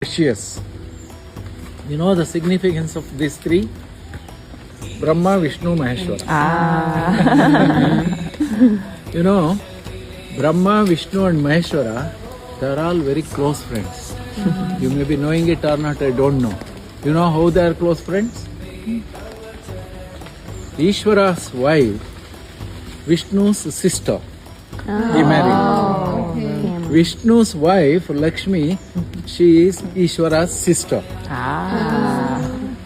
Precious. You know the significance of these three? Brahma, Vishnu, Maheshwara. You know, Brahma, Vishnu and Maheshwara, they are all very close friends. You may be knowing it or not, I don't know. You know how they are close friends? Ishvara's wife, Vishnu's sister, he married. Vishnu's wife, Lakshmi, she is Ishvara's sister.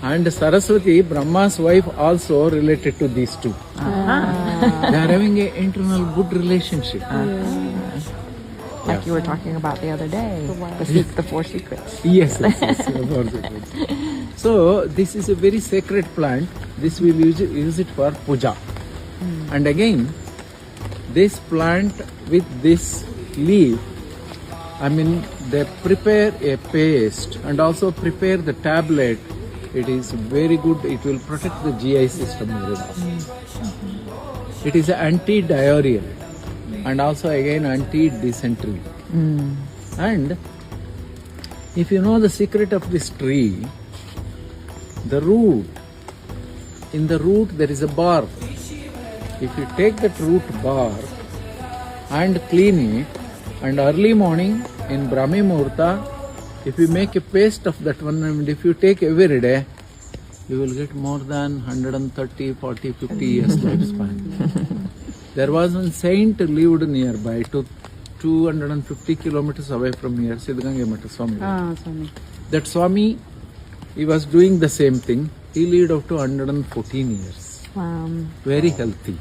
And Saraswati, Brahma's wife, also related to these two. They are having an internal good relationship. Like you were talking about the other day, the four secrets. Yes, the four secrets. So this is a very sacred plant. This we will use it for puja. And again, this plant with this leaf, they prepare a paste and also prepare the tablet. It is very good. It will protect the GI system very well. It is anti-diarrheal and also again anti-dysentery. And if you know the secret of this tree, the root, in the root there is a bark. If you take that root bark and clean it, and early morning in Brahmi Muhurta, if you make a paste of that one, and if you take every day, you will get more than 130, 40, 50 years lifespan. There was one saint lived nearby, 250 kilometers away from here, Siddhganga Mata Swami. Swami. That Swami, he was doing the same thing. He lived up to 114 years. Wow. Very healthy.